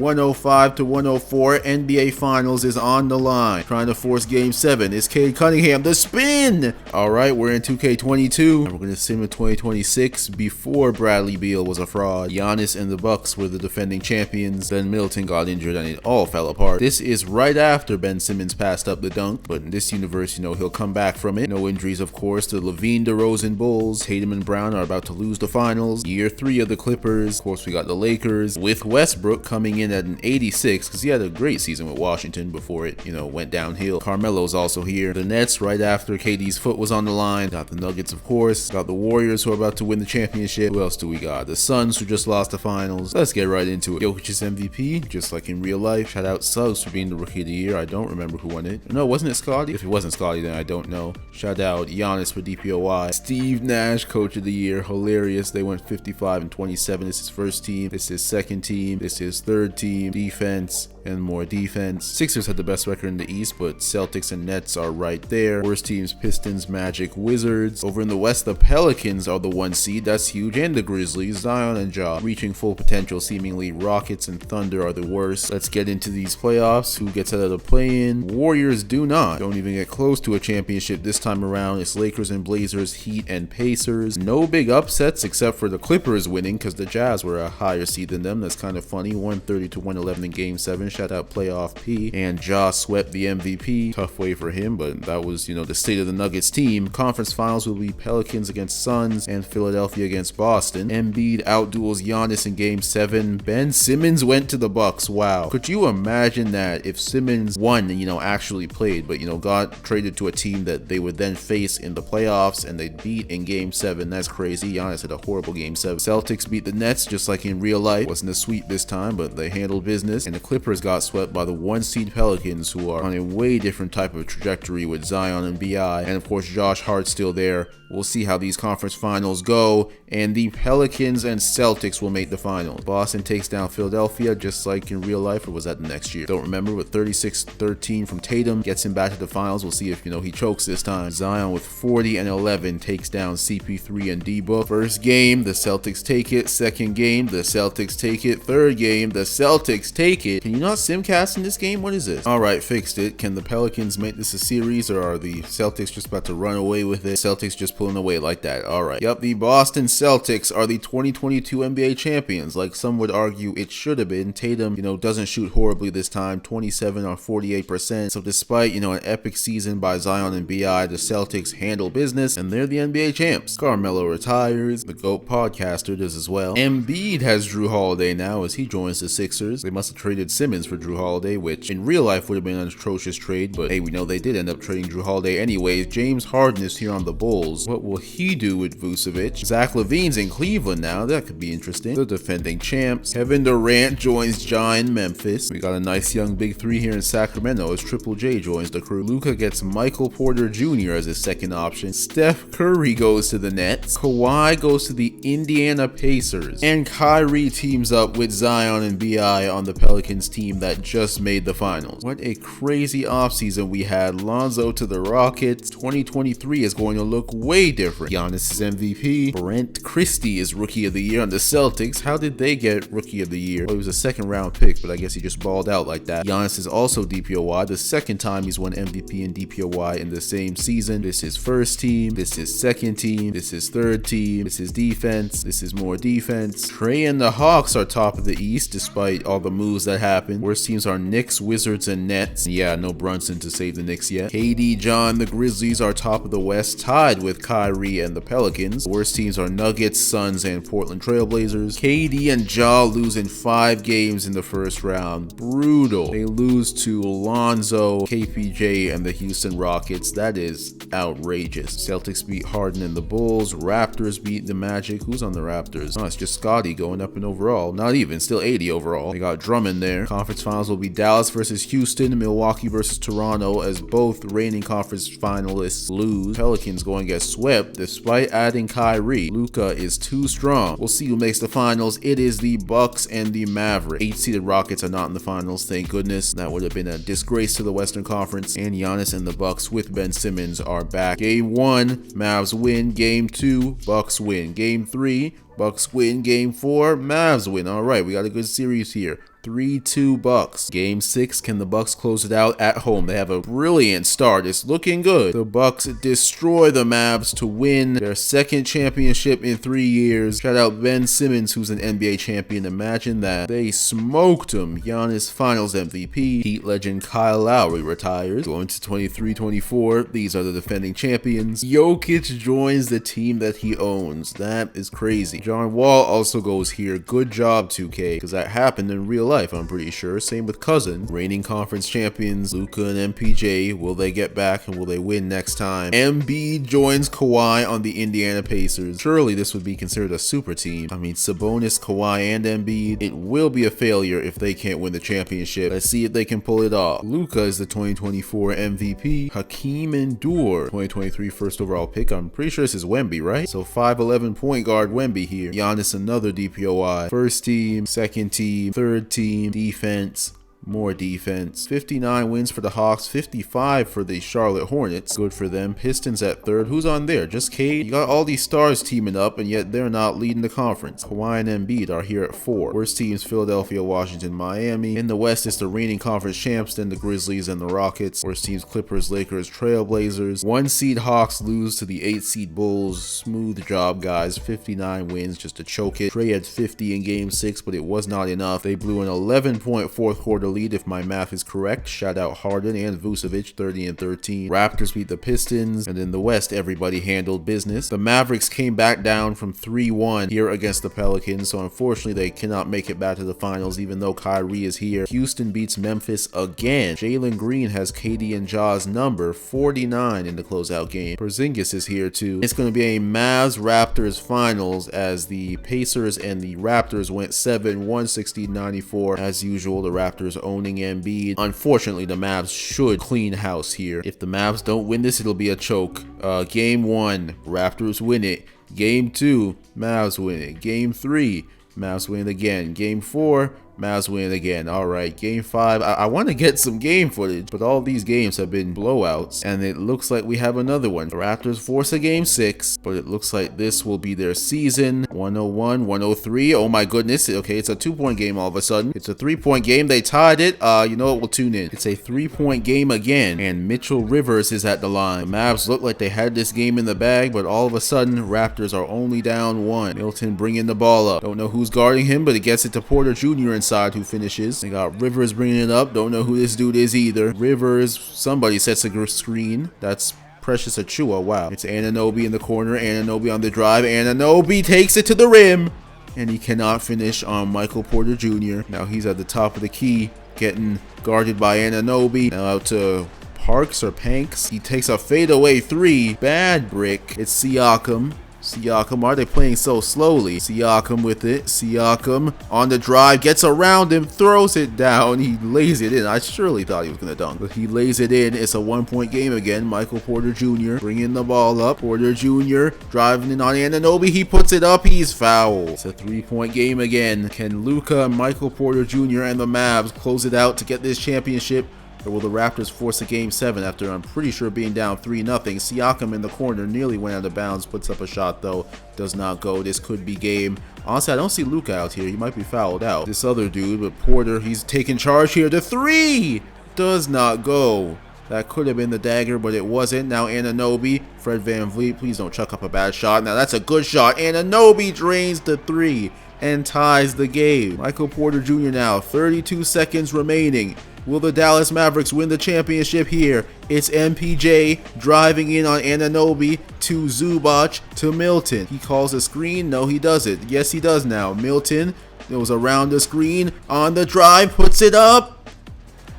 105 to 104. NBA Finals is on the line. Trying to force Game 7 is Cade Cunningham. The spin! Alright, we're in 2K22. And we're going to sim in 2026 before Bradley Beal was a fraud. Giannis and the Bucks were the defending champions. Then Middleton got injured and it all fell apart. This is right after Ben Simmons passed up the dunk. But in this universe, he'll come back from it. No injuries, of course. The Levine DeRozan Bulls. Tatum and Brown are about to lose the finals. Year 3 of the Clippers. Of course, we got the Lakers with Westbrook coming in at an 86 because he had a great season with Washington before it, went downhill. Carmelo's also here. The Nets right after KD's foot was on the line. Got the Nuggets, of course. Got the Warriors who are about to win the championship. Who else do we got? The Suns who just lost the finals. Let's get right into it. Jokic's MVP, just like in real life. Shout out Suggs for being the Rookie of the Year. I don't remember who won it. No, wasn't it Scotty? If it wasn't Scotty, then I don't know. Shout out Giannis for DPOY. Steve Nash, Coach of the Year. Hilarious. They went 55 and 27. This is his first team. This is his second team. This is his third team. Defense and more defense. Sixers had the best record in the East, but Celtics and Nets are right there. Worst teams, Pistons, Magic, Wizards. Over in the West, the Pelicans are the 1 seed. That's huge. And the Grizzlies, Zion and Ja, reaching full potential seemingly. Rockets and Thunder are the worst. Let's get into these playoffs. Who gets out of the play-in? Warriors do not. Don't even get close to a championship this time around. It's Lakers and Blazers, Heat and Pacers. No big upsets except for the Clippers winning because the Jazz were a higher seed than them. That's kind of funny. 130 to 111 in Game 7. Shout out Playoff P. And Ja swept the MVP. Tough way for him, but that was, the state of the Nuggets team. Conference finals will be Pelicans against Suns and Philadelphia against Boston. Embiid outduels Giannis in Game 7. Ben Simmons went to the Bucks. Wow. Could you imagine that if Simmons won and, actually played, but, got traded to a team that they would then face in the playoffs and they beat in Game 7? That's crazy. Giannis had a horrible Game 7. Celtics beat the Nets just like in real life. Wasn't a sweep this time, but they handled business. And the Clippers got swept by the 1 seed Pelicans, who are on a way different type of trajectory with Zion and BI. And of course, Josh Hart's still there. We'll see how these conference finals go. And the Pelicans and Celtics will make the finals. Boston takes down Philadelphia just like in real life, or was that the next year? Don't remember, but 36-13 from Tatum gets him back to the finals. We'll see if, he chokes this time. Zion with 40 and 11 takes down CP3 and D-Book. First game, the Celtics take it. Second game, the Celtics take it. Third game, the Celtics take it. Can you not simcast in this game? What is this? Alright, fixed it. Can the Pelicans make this a series, or are the Celtics just about to run away with it? Celtics just pulling away like that. Alright. Yep, the Boston Celtics are the 2022 NBA champions. Like some would argue it should have been. Tatum, doesn't shoot horribly this time. 27 on 48%. So despite, an epic season by Zion and BI, the Celtics handle business and they're the NBA champs. Carmelo retires. The GOAT podcaster does as well. Embiid has Drew Holiday now as he joins the Sixers. They must have traded Simmons for Drew Holiday, which in real life would have been an atrocious trade, but hey, we know they did end up trading Drew Holiday anyways. James Harden is here on the Bulls. What will he do with Vucevic? Zach LaVine's in Cleveland now. That could be interesting. The defending champs. Kevin Durant joins Ja in Memphis. We got a nice young big 3 here in Sacramento as Triple J joins the crew. Luka gets Michael Porter Jr. as his second option. Steph Curry goes to the Nets. Kawhi goes to the Indiana Pacers. And Kyrie teams up with Zion and BI on the Pelicans team that just made the finals. What a crazy offseason we had. Lonzo to the Rockets. 2023 is going to look way different. Giannis is MVP. Brent Christie is Rookie of the Year on the Celtics. How did they get Rookie of the Year? Well, he was a second round pick, but I guess he just balled out like that. Giannis is also DPOY. The second time he's won MVP and DPOY in the same season. This is first team. This is second team. This is third team. This is defense. This is more defense. Trey and the Hawks are top of the East despite all the moves that happened. Worst teams are Knicks, Wizards, and Nets. Yeah, no Brunson to save the Knicks yet. KD, John, the Grizzlies are top of the West, tied with Kyrie and the Pelicans. The worst teams are Nuggets, Suns, and Portland Trailblazers. KD and Ja lose in 5 games in the first round. Brutal. They lose to Lonzo, KPJ, and the Houston Rockets. That is outrageous. Celtics beat Harden and the Bulls. Raptors beat the Magic. Who's on the Raptors? Oh, it's just Scotty going up in overall. Not even, still 80 overall. They got Drummond there. Conference finals will be Dallas versus Houston, Milwaukee versus Toronto, as both reigning conference finalists lose. Pelicans going to get swept despite adding Kyrie. Luka is too strong. We'll see who makes the finals. It is the Bucks and the Mavericks. 8-seeded Rockets are not in the finals, thank goodness. That would have been a disgrace to the Western Conference. And Giannis and the Bucks with Ben Simmons are back. Game 1, Mavs win. Game 2, Bucks win. Game 3, Bucks win. Game 4, Mavs win. All right, we got a good series here. 3-2 Bucks. Game 6, can the Bucks close it out at home? They have a brilliant start. It's looking good. The Bucks destroy the Mavs to win their second championship in 3 years. Shout out Ben Simmons, who's an NBA champion. Imagine that. They smoked him. Giannis Finals MVP. Heat legend Kyle Lowry retires. Going to 23-24. These are the defending champions. Jokic joins the team that he owns. That is crazy. John Wall also goes here. Good job, 2K, because that happened in real life, I'm pretty sure. Same with Cousins. Reigning conference champions Luka and MPJ. Will they get back and will they win next time? Embiid joins Kawhi on the Indiana Pacers. Surely this would be considered a super team. I mean, Sabonis, Kawhi, and Embiid. It will be a failure if they can't win the championship. Let's see if they can pull it off. Luka is the 2024 MVP. Hakeem Endur, 2023 first overall pick. I'm pretty sure this is Wemby, right? So 5'11" point guard Wemby here. Giannis, another DPOY. First team, second team, third team, defense. More defense. 59 wins for the Hawks, 55 for the Charlotte Hornets. Good for them. Pistons at third. Who's on there? Just Cade? You got all these stars teaming up, and yet they're not leading the conference. Kawhi and Embiid are here at 4. Worst teams, Philadelphia, Washington, Miami. In the West, it's the reigning conference champs, then the Grizzlies and the Rockets. Worst teams, Clippers, Lakers, Trailblazers. 1 seed Hawks lose to the 8 seed Bulls. Smooth job, guys. 59 wins just to choke it. Trey had 50 in game 6, but it was not enough. They blew an 11-point fourth quarter lead, if my math is correct. Shout out Harden and Vucevic, 30 and 13. Raptors beat the Pistons, and in the West, everybody handled business. The Mavericks came back down from 3-1 here against the Pelicans, so unfortunately they cannot make it back to the finals, even though Kyrie is here. Houston beats Memphis again. Jalen Green has KD and Ja's number, 49 in the closeout game. Porzingis is here too. It's going to be a Mavs-Raptors finals as the Pacers and the Raptors went 7, 116-94. As usual, the Raptors owning Embiid. Unfortunately, the Mavs should clean house here. If the Mavs don't win this, it'll be a choke. Game 1, Raptors win it. Game 2, Mavs win it. Game 3, Mavs win it again. Game 4, Mavs win again. All right, game 5. I want to get some game footage, but all these games have been blowouts, and it looks like we have another one. The Raptors force a game 6, but it looks like this will be their season. 101, 103. Oh my goodness. Okay, it's a 2-point game all of a sudden. It's a 3-point game. They tied it. You know what? We'll tune in. It's a 3-point game again, and Mitchell Rivers is at the line. The Mavs look like they had this game in the bag, but all of a sudden, Raptors are only down 1. Milton bringing the ball up. Don't know who's guarding him, but he gets it to Porter Jr. inside, who finishes. They got Rivers bringing it up. Don't know who this dude is either. Rivers, somebody sets a screen. That's Precious Achua. Wow. It's Anunoby in the corner. Anunoby on the drive. Anunoby takes it to the rim, and he cannot finish on Michael Porter Jr. Now he's at the top of the key, getting guarded by Anunoby. Now out to Parks or Panks. He takes a fadeaway 3. Bad brick. It's Siakam. Siakam, are they playing so slowly? Siakam with it. Siakam on the drive, gets around him, throws it down. He lays it in. I surely thought he was going to dunk, but he lays it in. It's a 1-point game again. Michael Porter Jr. bringing the ball up. Porter Jr. driving in on Anunoby. He puts it up. He's fouled. It's a 3-point game again. Can Luka, Michael Porter Jr. and the Mavs close it out to get this championship? Or will the Raptors force a game 7 after, I'm pretty sure, being down 3-0? Siakam in the corner nearly went out of bounds, puts up a shot though, does not go. This could be game. Honestly, I don't see Luka out here. He might be fouled out. This other dude, but Porter, he's taking charge here. The 3 does not go. That could have been the dagger, but it wasn't. Now Anunoby, Fred VanVleet, please don't chuck up a bad shot. Now that's a good shot. Anunoby drains the 3 and ties the game. Michael Porter Jr. now, 32 seconds remaining. Will the Dallas Mavericks win the championship here? It's MPJ driving in on Anunoby to Zubac to Milton. He calls a screen. No, he doesn't. Yes, he does now. Milton goes around the screen on the drive, puts it up.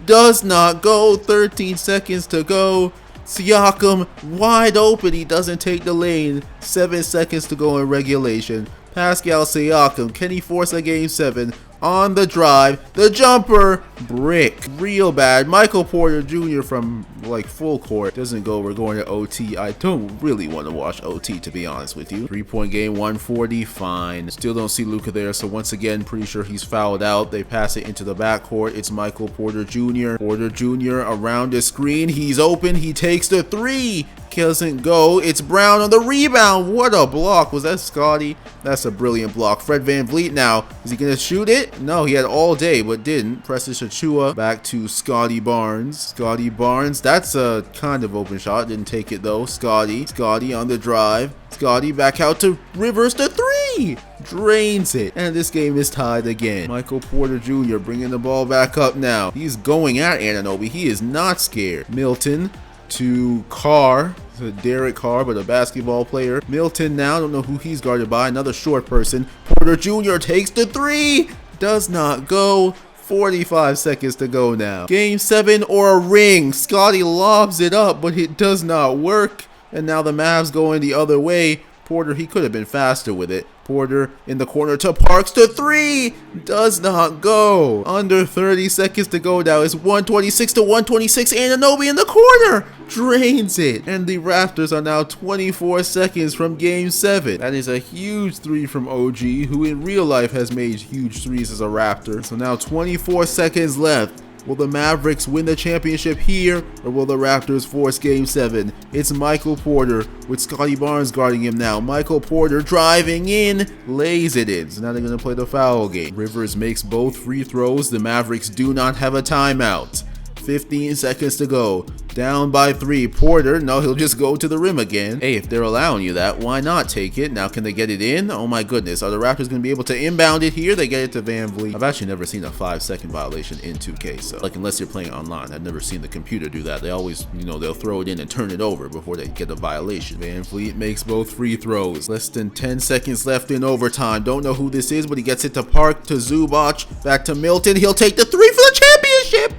Does not go. 13 seconds to go. Siakam wide open. He doesn't take the lane. 7 seconds to go in regulation. Pascal Siakam, can he force a game 7? On the drive, the jumper, brick, real bad. Michael Porter Jr. from like full court doesn't go. We're going to OT. I don't really want to watch OT, to be honest with you. 3-point game, 140, fine. Still don't see Luka there, so once again, pretty sure he's fouled out. They pass it into the backcourt. It's Michael Porter Jr. Porter Jr. around the screen. He's open. He takes the 3. doesn't go. It's Brown on the rebound. What a block. Was that Scotty? That's a brilliant block. Fred VanVleet now. Is he going to shoot it? No, he had all day, but didn't. Preston Chachua back to Scotty Barnes. Scotty Barnes. That's a kind of open shot. Didn't take it, though. Scotty on the drive. Scotty back out to Rivers to three. Drains it. And this game is tied again. Michael Porter Jr. bringing the ball back up now. He's going at Anunoby. He is not scared. Milton to Carr. Derek Carr, but a basketball player. Milton now, don't know who he's guarded by. Another short person. Porter Jr. takes the three. Does not go. 45 seconds to go now. Game 7 or a ring. Scotty lobs it up, but it does not work. And now the Mavs going the other way. Porter, he could have been faster with it. Porter in the corner to Parks to three. Does not go. Under 30 seconds to go now. It's 126 to 126. Anunoby in the corner. Drains it. And the Raptors are now 24 seconds from game 7. That is a huge three from OG, who in real life has made huge threes as a Raptor. So now 24 seconds left. Will the Mavericks win the championship here, or will the Raptors force game 7? It's Michael Porter with Scotty Barnes guarding him now. Michael Porter driving in, lays it in. So now they're going to play the foul game. Rivers makes both free throws. The Mavericks do not have a timeout. 15 seconds to go. Down by 3. Porter, no, he'll just go to the rim again. Hey, if they're allowing you that, why not take it? Now, can they get it in? Oh my goodness. Are the Raptors going to be able to inbound it here? They get it to VanVleet. I've actually never seen a 5-second violation in 2K. So, like, unless you're playing online, I've never seen the computer do that. They always, they'll throw it in and turn it over before they get a violation. VanVleet makes both free throws. Less than 10 seconds left in overtime. Don't know who this is, but he gets it to Park, to Zubac, back to Milton. He'll take the three for the championship.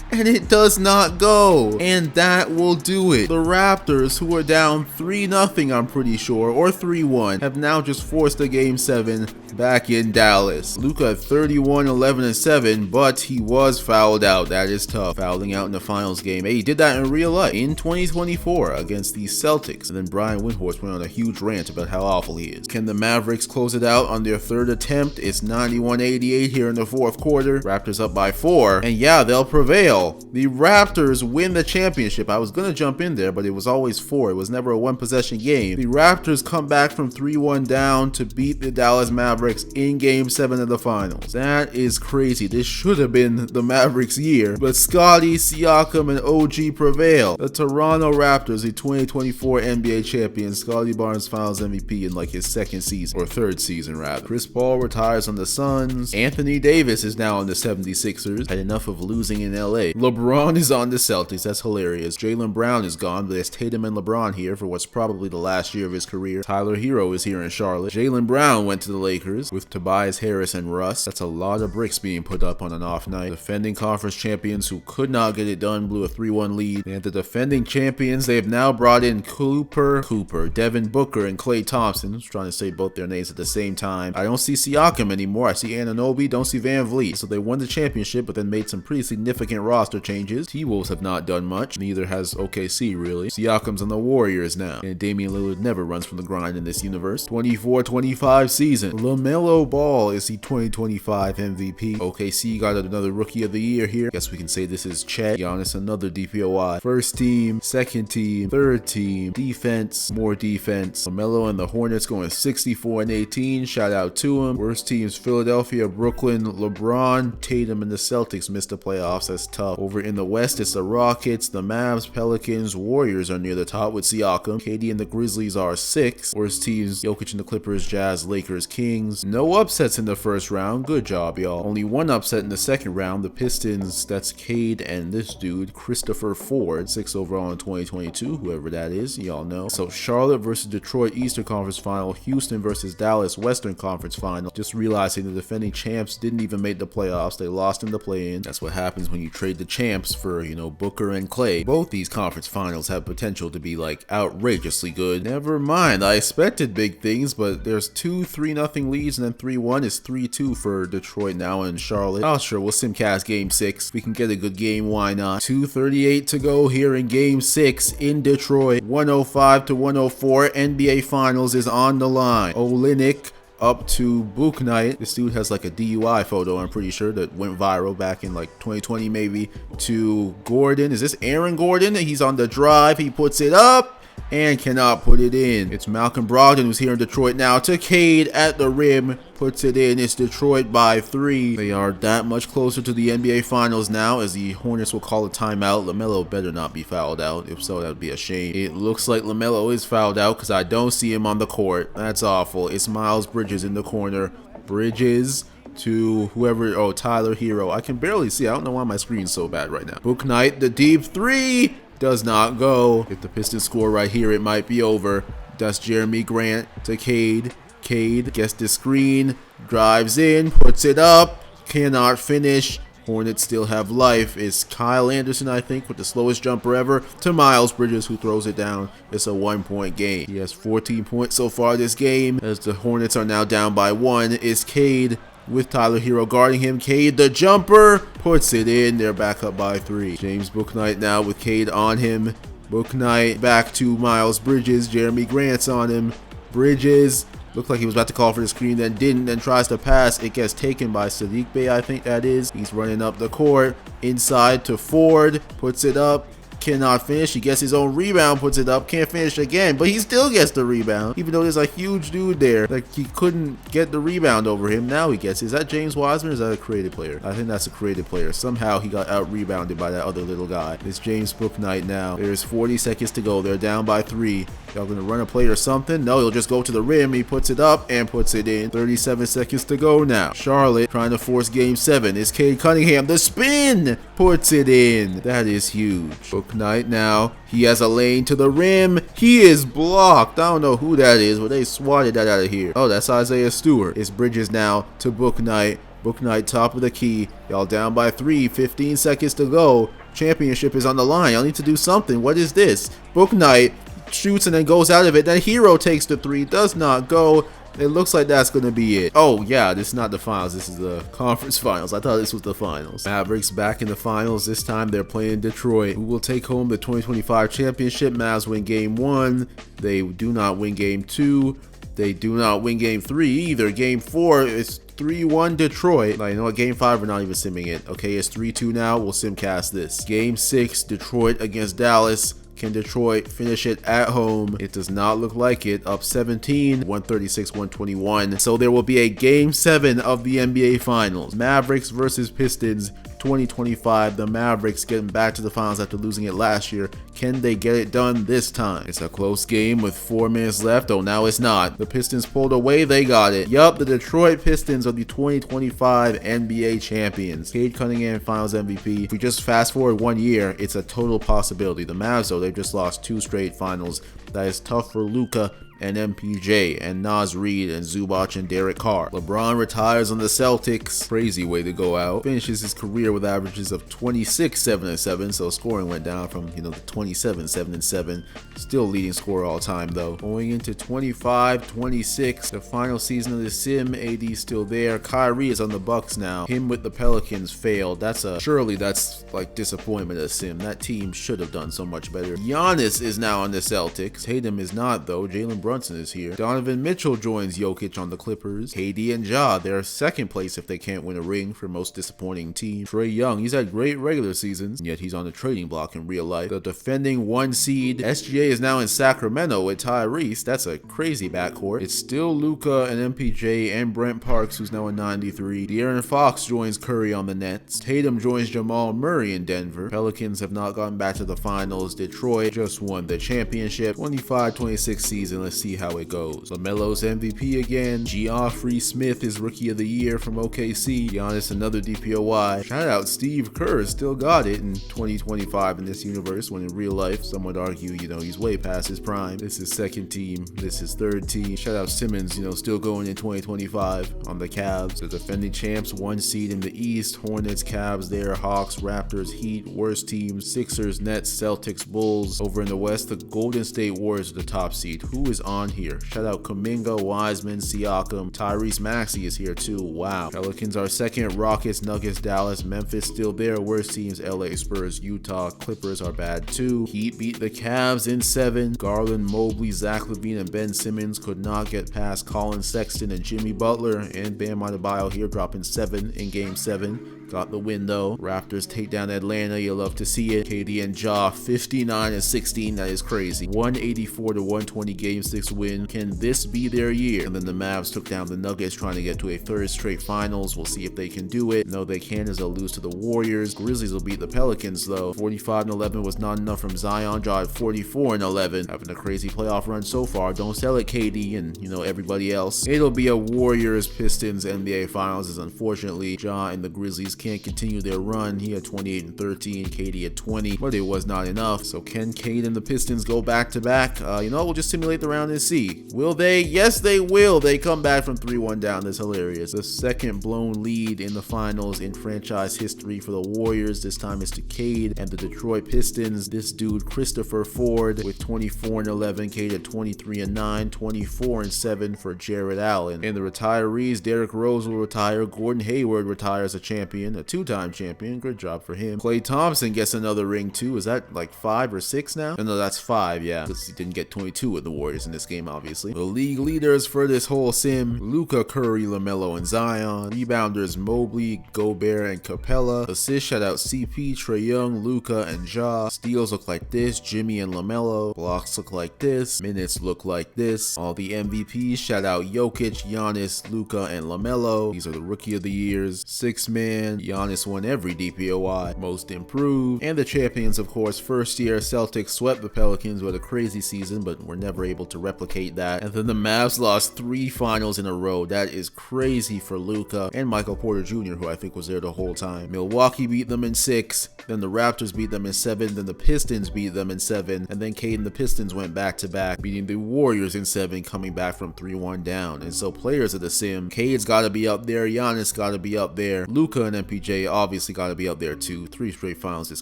And it does not go. And that will do it. The Raptors, who are down 3-0, I'm pretty sure, or 3-1, have now just forced a game 7 back in Dallas. Luka 31, 11, and 7, but he was fouled out. That is tough. Fouling out in the finals game. Hey, he did that in real life in 2024 against the Celtics. And then Brian Windhorst went on a huge rant about how awful he is. Can the Mavericks close it out on their third attempt? It's 91-88 here in the fourth quarter. Raptors up by 4. And yeah, they'll prevail. The Raptors win the championship. I was going to jump in there, but it was always 4. It was never a one-possession game. The Raptors come back from 3-1 down to beat the Dallas Mavericks in Game 7 of the finals. That is crazy. This should have been the Mavericks' year, but Scotty, Siakam, and OG prevail. The Toronto Raptors, the 2024 NBA champions. Scotty Barnes finals MVP in like his second season, or third season rather. Chris Paul retires on the Suns. Anthony Davis is now on the 76ers. Had enough of losing in LA. LeBron is on the Celtics. That's hilarious. Jaylen Brown is gone, but there's Tatum and LeBron here for what's probably the last year of his career. Tyler Hero is here in Charlotte. Jaylen Brown went to the Lakers with Tobias Harris and Russ. That's a lot of bricks being put up on an off night. Defending conference champions who could not get it done blew a 3-1 lead. And the defending champions, they have now brought in Cooper, Devin Booker, and Klay Thompson. I was trying to say both their names at the same time. I don't see Siakam anymore. I see Anunoby, don't see VanVleet. So they won the championship, but then made some pretty significant roster changes. T-Wolves have not done much. Neither has OKC, really. Siakam's on the Warriors now. And Damian Lillard never runs from the grind in this universe. 24-25 season. LaMelo Ball is the 2025 MVP. OKC got another Rookie of the Year here. Guess we can say this is Chet. Giannis, another DPOI. First team, second team, third team. Defense, more defense. LaMelo and the Hornets going 64-18. Shout out to him. Worst teams, Philadelphia, Brooklyn, LeBron, Tatum, and the Celtics missed the playoffs. That's tough. Over in the West, it's the Rockets, the Mavs, Pelicans, Warriors are near the top with Siakam. KD and the Grizzlies are 6. Worst teams, Jokic and the Clippers, Jazz, Lakers, Kings. No upsets in the first round. Good job, y'all. Only one upset in the second round. The Pistons, that's Cade and this dude, Christopher Ford, 6 overall in 2022, whoever that is, y'all know. So Charlotte versus Detroit Eastern Conference Final, Houston versus Dallas Western Conference Final. Just realizing the defending champs didn't even make the playoffs. They lost in the play-in. That's what happens when you trade the champs for, Booker and Klay. Both these conference finals have potential to be like outrageously good. Never mind, I expected big things, but there's 2 3-0 leads and then 3-1 is 3-2 for Detroit now and Charlotte. Oh sure, we'll simcast game 6. We can get a good game, why not? 2:38 to go here in game 6 in Detroit. 105-104. NBA Finals is on the line. Olynyk up to Book Knight. This dude has like a DUI photo, I'm pretty sure, that went viral back in like 2020 maybe. To Gordon. Is this Aaron Gordon? He's on the drive. He puts it up. and cannot put it in. It's Malcolm Brogdon who's here in Detroit now to Cade at the rim. Puts it in. It's Detroit by 3. They are that much closer to the NBA Finals now, as the Hornets will call a timeout. LaMelo better not be fouled out. If so, that would be a shame. It looks like LaMelo is fouled out because I don't see him on the court. That's awful. It's Miles Bridges in the corner. Bridges to whoever. Oh, Tyler Hero. I can barely see. I don't know why my screen's so bad right now. Book Knight, the deep 3 does not go. If the Pistons score right here, it might be over. That's Jeremy Grant to Cade. Cade gets the screen, drives in, puts it up, cannot finish. Hornets still have life. It's Kyle Anderson, I think, with the slowest jumper ever, to Miles Bridges, who throws it down. It's a 1-point game. He has 14 points so far this game, as the Hornets are now down by 1. It's Cade with Tyler Hero guarding him. Cade, the jumper, puts it in. They're back up by 3. James Bouknight now with Cade on him. Bouknight back to Miles Bridges. Jeremy Grant's on him. Bridges looked like he was about to call for the screen, then didn't, then tries to pass. It gets taken by Sadiq Bey, I think that is. He's running up the court, inside to Ford, puts it up, cannot finish. He gets his own rebound, puts it up, can't finish again, but he still gets the rebound, even though there's a huge dude there. Like, he couldn't get the rebound over him. Now he gets it. Is that James Wiseman or is that a creative player? I think that's a creative player. Somehow he got out rebounded by that other little guy. It's James Bouknight now. There's 40 seconds to go. They're down by 3. Y'all gonna run a play or something? No, he'll just go to the rim. He puts it up and puts it in. 37 seconds to go now. Charlotte trying to force game 7. It's Cade Cunningham. The spin puts it in. That is huge. Bouknight now. He has a lane to the rim. He is blocked. I don't know who that is, but they swatted that out of here. Oh, that's Isaiah Stewart. It's Bridges now to Bouknight. Bouknight top of the key. Y'all down by 3. 15 seconds to go. Championship is on the line. Y'all need to do something. What is this? Bouknight shoots and then goes out of it. Then Hero takes the 3. Does not go. It looks like that's going to be it. Oh, yeah, this is not the finals. This is the conference finals. I thought this was the finals. Mavericks back in the finals. This time they're playing Detroit, who will take home the 2025 championship. Mavs win game 1. They do not win game 2. They do not win game 3 either. Game 4 is 3-1 Detroit. Like, you know what? Game 5, we're not even simming it. Okay, it's 3-2 now. We'll simcast this. Game 6, Detroit against Dallas. Can Detroit finish it at home? It does not look like it. Up 17, 136-121. So there will be a game 7 of the NBA Finals. Mavericks versus Pistons 2025. The Mavericks getting back to the finals after losing it last year. Can they get it done this time? It's a close game with 4 minutes left. Oh, now it's not. The Pistons pulled away. They got it. Yup, the Detroit Pistons are the 2025 NBA champions. Cade Cunningham finals MVP. If we just fast forward 1 year, it's a total possibility. The Mavs, though, they've just lost 2 straight finals. That is tough for Luka and MPJ and Naz Reid and Zubac and Derek Carr. LeBron retires on the Celtics. Crazy way to go out. Finishes his career with averages of 26, 7 and 7. So scoring went down from, the 27, 7 and 7. Still leading scorer all time though. Going into 25, 26. The final season of the sim. AD still there. Kyrie is on the Bucks now. Him with the Pelicans failed. Surely that's like disappointment of sim. That team should have done so much better. Giannis is now on the Celtics. Tatum is not though. Jalen Brunson is here. Donovan Mitchell joins Jokic on the Clippers. KD and Ja, they're second place if they can't win a ring for most disappointing team. Trae Young, he's had great regular seasons, yet he's on the trading block in real life. The defending 1 seed. SGA is now in Sacramento with Tyrese. That's a crazy backcourt. It's still Luka and MPJ and Brent Parks, who's now in 93. De'Aaron Fox joins Curry on the Nets. Tatum joins Jamal Murray in Denver. Pelicans have not gotten back to the finals. Detroit just won the championship. 25-26 season. Let's see how it goes. LaMelo's MVP again. Geoffrey Smith is Rookie of the Year from OKC. Giannis another DPOY. Shout out Steve Kerr, still got it in 2025 in this universe, when in real life some would argue, he's way past his prime. This is second team. This is third team. Shout out Simmons, still going in 2025 on the Cavs. The defending champs, 1 seed in the East. Hornets, Cavs there. Hawks, Raptors, Heat, worst teams. Sixers, Nets, Celtics, Bulls. Over in the West, the Golden State Warriors are the top seed. Who is on here? Shout out Kuminga, Wiseman, Siakam. Tyrese Maxey is here too. Wow. Pelicans are second. Rockets, Nuggets, Dallas. Memphis still there. Worst teams, LA, Spurs, Utah. Clippers are bad too. Heat beat the Cavs in 7. Garland, Mobley, Zach LaVine, and Ben Simmons could not get past Colin Sexton and Jimmy Butler. And Bam Adebayo here dropping 7 in game 7. got the win though. Raptors take down Atlanta. You love to see it. KD and Ja 59-16. That is crazy. 184-120 game 6 win. Can this be their year? And then the Mavs took down the Nuggets, trying to get to a third straight finals. We'll see if they can do it. No, they can, as they'll lose to the Warriors. Grizzlies will beat the Pelicans though. 45-11 was not enough from Zion. Ja at 44-11. Having a crazy playoff run so far. Don't sell it, KD, and everybody else. It'll be a Warriors Pistons NBA Finals, as unfortunately Ja and the Grizzlies can't continue their run. He had 28-13, KD at 20, but it was not enough. So can Cade and the Pistons go back to back? We'll just simulate the round and see. Will they? Yes, they will. They come back from 3-1 down. That's hilarious. The second blown lead in the finals in franchise history for the Warriors. This time it's to Cade and the Detroit Pistons. This dude, Christopher Ford, with 24-11, Cade at 23-9, 24-7 for Jared Allen. And the retirees, Derrick Rose will retire. Gordon Hayward retires a champion, a 2-time champion. Good job for him. Klay Thompson gets another ring too. Is that like 5 or 6 now? No, that's 5, yeah. Because he didn't get 22 with the Warriors in this game, obviously. The league leaders for this whole sim: Luka, Curry, LaMelo, and Zion. Rebounders: Mobley, Gobert, and Capella. Assists: shout out CP, Trae Young, Luka, and Ja. Steals look like this: Jimmy and LaMelo. Blocks look like this. Minutes look like this. All the MVPs: shout out Jokic, Giannis, Luka, and LaMelo. These are the Rookie of the Years. 6-man: Giannis won every DPOI. Most Improved. And the champions, of course, first year Celtics swept the Pelicans with a crazy season, but were never able to replicate that. And then the Mavs lost 3 finals in a row. That is crazy for Luka and Michael Porter Jr., who I think was there the whole time. Milwaukee beat them in 6, then the Raptors beat them in 7, then the Pistons beat them in 7, and then Cade and the Pistons went back to back, beating the Warriors in 7, coming back from 3-1 down. And so players of the sim, Cade's gotta be up there, Giannis gotta be up there, Luka and MPJ obviously gotta be up there too. 3 straight finals is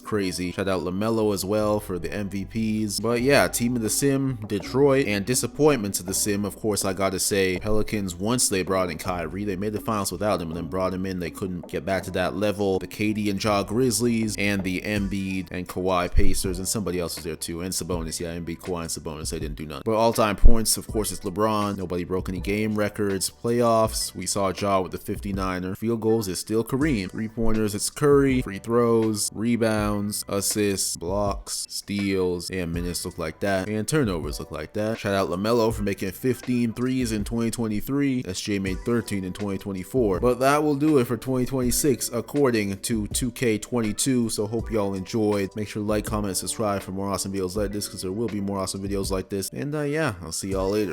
crazy. Shout out LaMelo as well for the MVPs. But yeah, team of the sim, Detroit. And disappointments of the sim, of course, I gotta say, Pelicans, once they brought in Kyrie, they made the finals without him, and then brought him in, they couldn't get back to that level. The KD and Ja Grizzlies, and the Embiid and Kawhi Pacers, and somebody else was there too, and Sabonis. Yeah, Embiid, Kawhi, and Sabonis, they didn't do nothing. But all-time points, of course, it's LeBron. Nobody broke any game records. Playoffs, we saw Ja with the 59er. Field goals is still Kareem. 3-pointers, it's Curry. Free throws, rebounds, assists, blocks, steals, and minutes look like that, and turnovers look like that. Shout out LaMelo for making 15 threes in 2023. SJ made 13 in 2024. But that will do it for 2026 according to 2K22. So hope y'all enjoyed. Make sure to like, comment, subscribe for more awesome videos like this, because there will be more awesome videos like this. And yeah, I'll see y'all later.